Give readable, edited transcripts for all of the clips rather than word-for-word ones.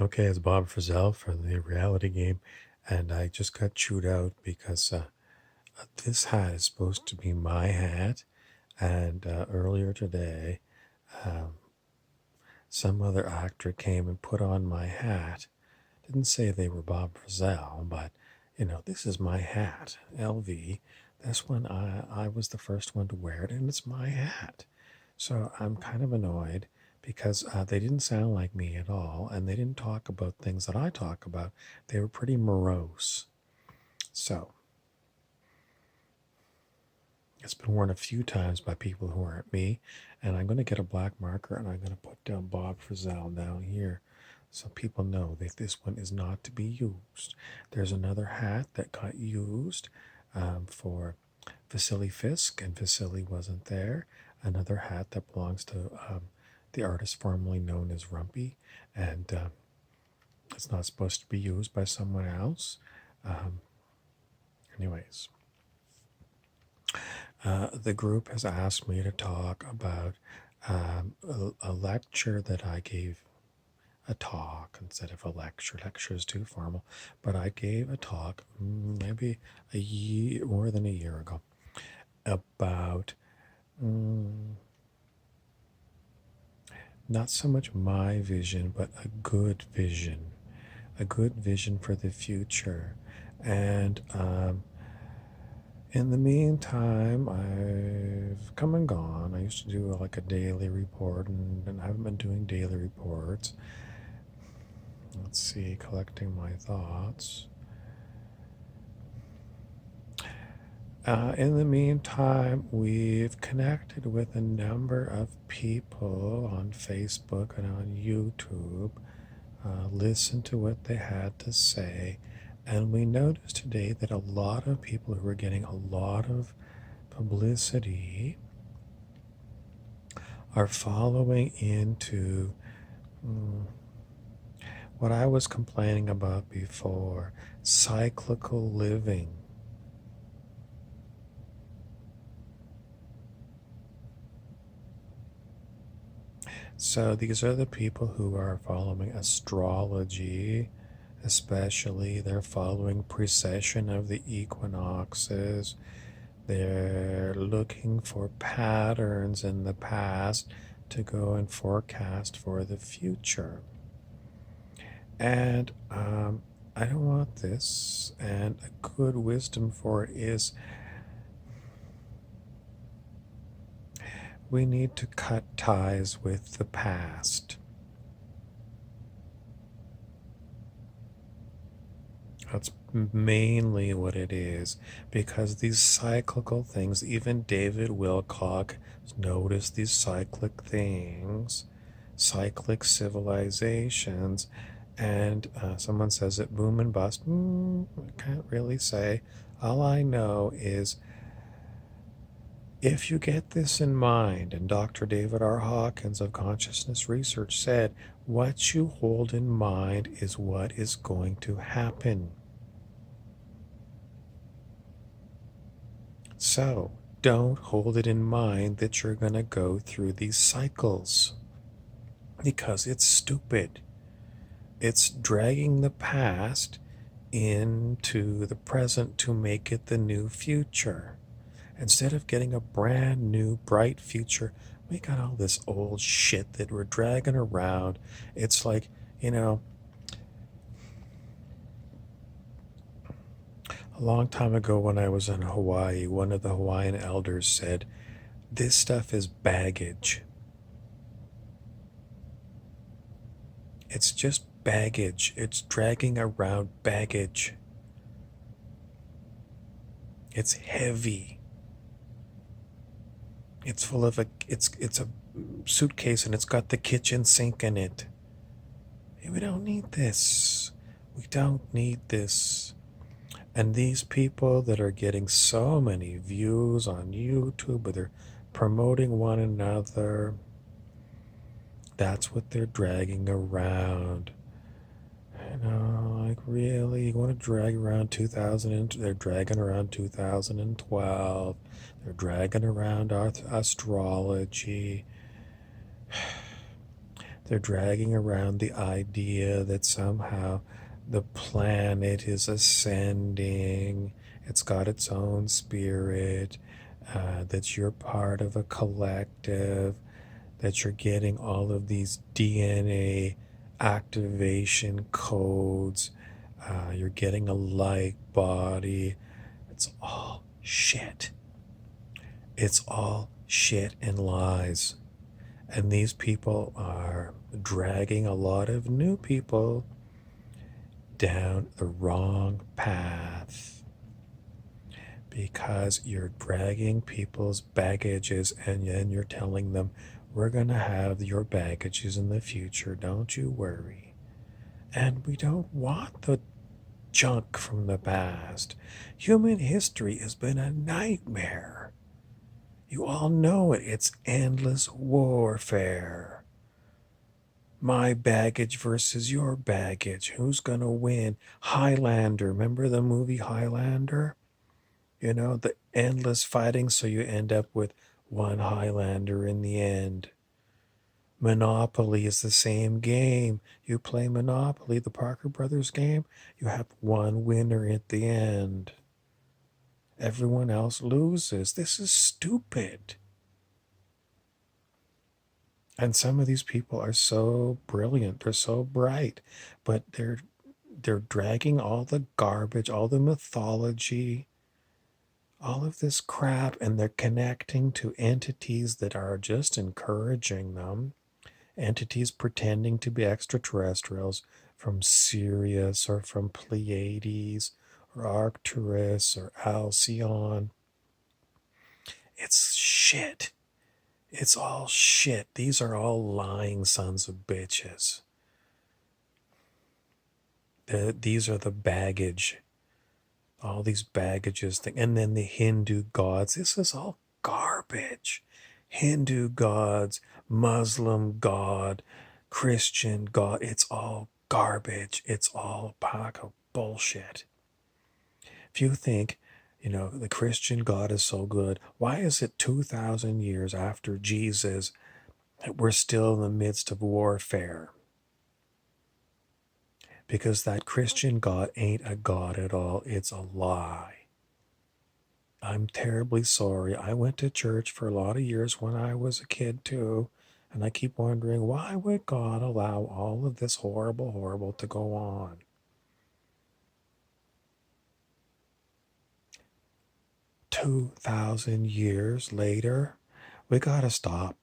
Okay, it's Bob Frizzell for the reality game, and I just got chewed out because this hat is supposed to be my hat, and earlier today, um, some other actor came and put on my hat. Didn't say they were Bob Frizzell, but this is my hat, LV. This one, I was the first one to wear it, and it's my hat. So I'm kind of annoyed because they didn't sound like me at all, and they didn't talk about things that I talk about. They were pretty morose. So it's been worn a few times by people who aren't me, and I'm going to get a black marker and I'm going to put down Bob Frizzell down here so people know that this one is not to be used. There's another hat that got used for Vasily Fisk, and Vasily wasn't there. Another hat that belongs to the artist formerly known as Rumpy, and it's not supposed to be used by someone else. Um, anyways, the group has asked me to talk about a lecture that I gave, a talk instead of a lecture. Lecture is too formal, but I gave a talk maybe a year, more than a year ago, about not so much my vision, but a good vision for the future. And in the meantime, I've come and gone. I used to do like a daily report, and I haven't been doing daily reports. Let's see, collecting my thoughts. In the meantime, we've connected with a number of people on Facebook and on YouTube, listened to what they had to say, and we noticed today that a lot of people who are getting a lot of publicity are following into what I was complaining about before, cyclical living. So these are the people who are following astrology, especially. They're following precession of the equinoxes. They're looking for patterns in the past to go and forecast for the future. And I don't want this. And a good wisdom for it is we need to cut ties with the past. That's mainly what it is, because these cyclical things, even David Wilcock noticed these cyclic things, cyclic civilizations, and someone says it boom and bust. I can't really say. All I know is if you get this in mind, and Dr. David R. Hawkins of Consciousness Research said, what you hold in mind is what is going to happen. So don't hold it in mind that you're going to go through these cycles, because it's stupid. It's dragging the past into the present to make it the new future. Instead of getting a brand new bright future, we got all this old shit that we're dragging around. It's like, a long time ago when I was in Hawaii, one of the Hawaiian elders said, this stuff is baggage. It's just baggage. It's dragging around baggage. It's heavy. It's full of it's a suitcase and it's got the kitchen sink in it. We don't need this. We don't need this. And these people that are getting so many views on YouTube, they're promoting one another, that's what they're dragging around. Like really, you want to drag around 2000, they're dragging around 2012, they're dragging around astrology. They're dragging around the idea that somehow the planet is ascending, it's got its own spirit, that you're part of a collective, that you're getting all of these DNA activation codes, you're getting a light body. It's all shit. It's all shit and lies. And these people are dragging a lot of new people down the wrong path because you're dragging people's baggages and then you're telling them, we're going to have your baggages in the future, don't you worry. And we don't want the junk from the past. Human history has been a nightmare. You all know it. It's endless warfare. My baggage versus your baggage. Who's going to win? Highlander. Remember the movie Highlander? You know, the endless fighting, so you end up with one Highlander in the end. Monopoly is the same game. You play Monopoly, the Parker Brothers game, you have one winner at the end. Everyone else loses. This is stupid. And some of these people are so brilliant, they're so bright, but they're dragging all the garbage, all the mythology, all of this crap, and they're connecting to entities that are just encouraging them. Entities pretending to be extraterrestrials from Sirius or from Pleiades or Arcturus or Alcyon. It's shit. It's all shit. These are all lying sons of bitches. These are the baggage. All these baggages thing. And then the Hindu gods. This is all garbage. Hindu gods, Muslim god, Christian god. It's all garbage. It's all a pack of bullshit. If you think, the Christian God is so good, why is it 2,000 years after Jesus that we're still in the midst of warfare? Because that Christian God ain't a God at all. It's a lie. I'm terribly sorry. I went to church for a lot of years when I was a kid too, and I keep wondering, why would God allow all of this horrible, horrible to go on? 2,000 years later, we got to stop.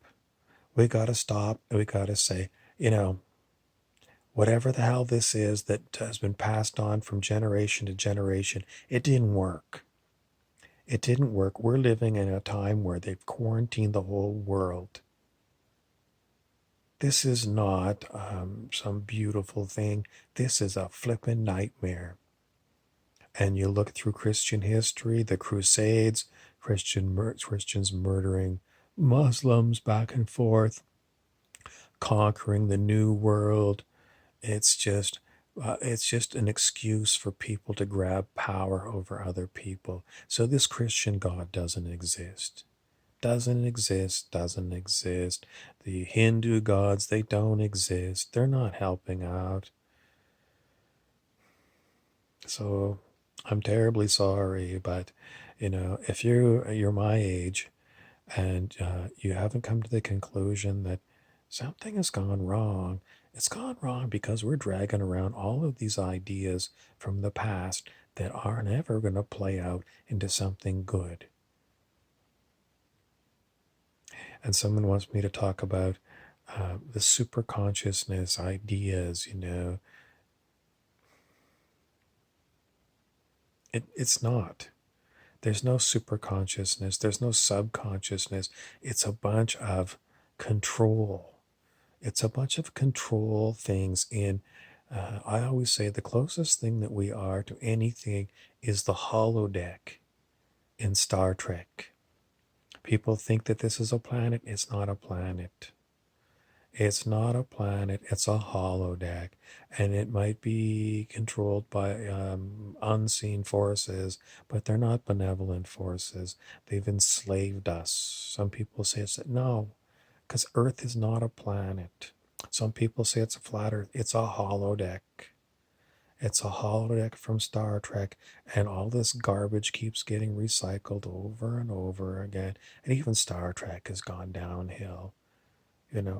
We got to stop and we got to say, whatever the hell this is that has been passed on from generation to generation, it didn't work. It didn't work. We're living in a time where they've quarantined the whole world. This is not some beautiful thing. This is a flippin' nightmare. And you look through Christian history, the Crusades, Christians murdering Muslims back and forth, conquering the New World. It's just an excuse for people to grab power over other people. So this Christian God doesn't exist. Doesn't exist, doesn't exist. The Hindu gods, they don't exist. They're not helping out. So I'm terribly sorry, but if you're my age and you haven't come to the conclusion that something has gone wrong, it's gone wrong because we're dragging around all of these ideas from the past that aren't ever going to play out into something good. And someone wants me to talk about the super consciousness ideas, It's not. There's no super consciousness. There's no subconsciousness. It's a bunch of control. It's a bunch of control things I always say the closest thing that we are to anything is the holodeck in Star Trek. People think that this is a planet. It's not a planet. It's not a planet. It's a holodeck. And it might be controlled by unseen forces, but they're not benevolent forces. They've enslaved us. Some people say it's no, because Earth is not a planet. Some people say it's a flat Earth. It's a holodeck. It's a holodeck from Star Trek, and all this garbage keeps getting recycled over and over again. And even Star Trek has gone downhill.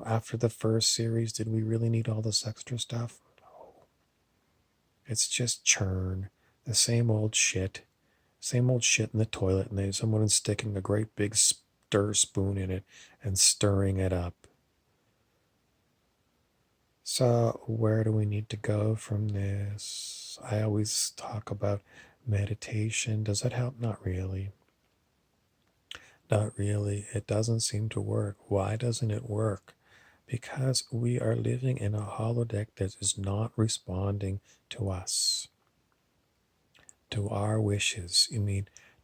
After the first series, did we really need all this extra stuff? No. It's just churn. The same old shit. Same old shit in the toilet, and there's someone sticking a great big stir spoon in it and stirring it up. So, where do we need to go from this? I always talk about meditation. Does it help? Not really. Not really. It doesn't seem to work. Why doesn't it work? Because we are living in a holodeck that is not responding to us, to our wishes.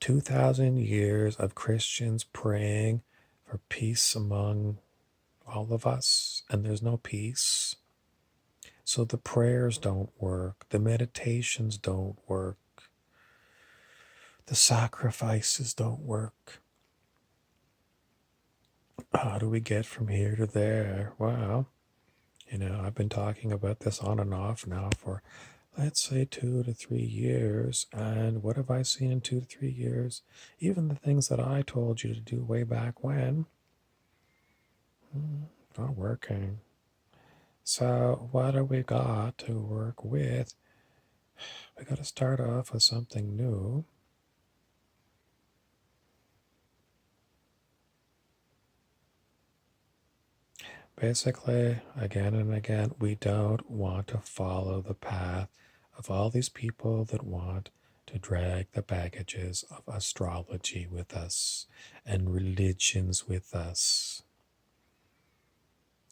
2,000 years of Christians praying for peace among all of us, and there's no peace. So the prayers don't work, the meditations don't work, the sacrifices don't work. How do we get from here to there? Well, I've been talking about this on and off now for, let's say, 2 to 3 years. And what have I seen in 2 to 3 years? Even the things that I told you to do way back when, not working. So what do we got to work with? We got to start off with something new. Basically, again and again, we don't want to follow the path of all these people that want to drag the baggages of astrology with us and religions with us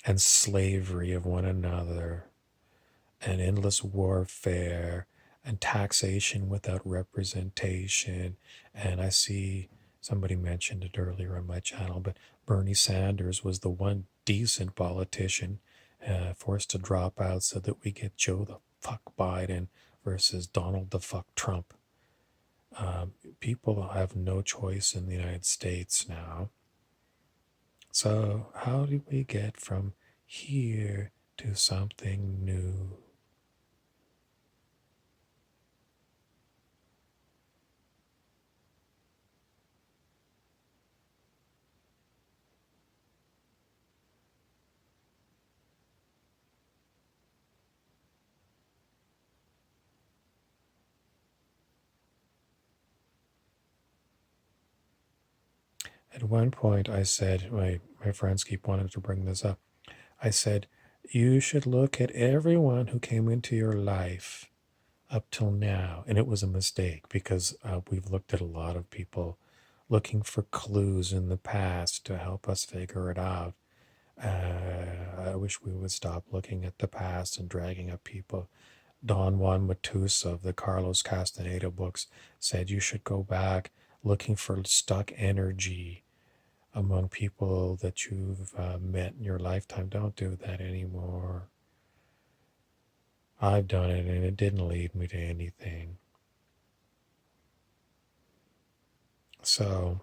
and slavery of one another and endless warfare and taxation without representation. And I see somebody mentioned it earlier on my channel, but Bernie Sanders was the one decent politician forced to drop out so that we get Joe the fuck Biden versus Donald the fuck Trump. People have no choice in the United States now. So how do we get from here to something new? At one point, I said, my friends keep wanting to bring this up. I said, you should look at everyone who came into your life up till now. And it was a mistake because we've looked at a lot of people looking for clues in the past to help us figure it out. I wish we would stop looking at the past and dragging up people. Don Juan Matusa of the Carlos Castaneda books said you should go back looking for stuck energy among people that you've met in your lifetime. Don't do that anymore. I've done it and it didn't lead me to anything. So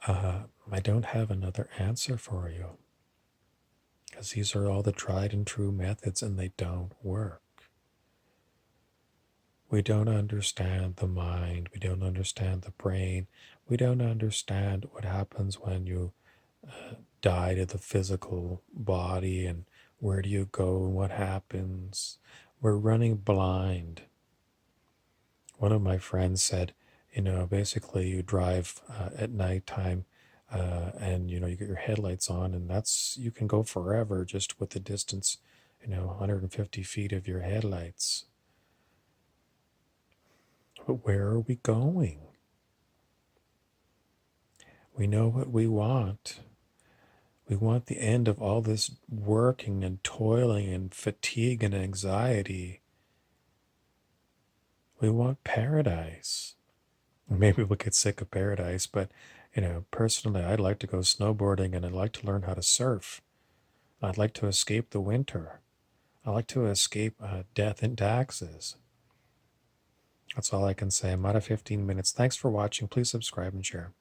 I don't have another answer for you because these are all the tried and true methods and they don't work. We don't understand the mind. We don't understand the brain. We don't understand what happens when you die to the physical body and where do you go and what happens. We're running blind. One of my friends said, basically you drive at nighttime and, you get your headlights on and you can go forever just with the distance, 150 feet of your headlights. But where are we going? We know what we want. We want the end of all this working and toiling and fatigue and anxiety. We want paradise. Maybe we'll get sick of paradise, but, personally, I'd like to go snowboarding and I'd like to learn how to surf. I'd like to escape the winter. I'd like to escape death and taxes. That's all I can say. I'm out of 15 minutes. Thanks for watching. Please subscribe and share.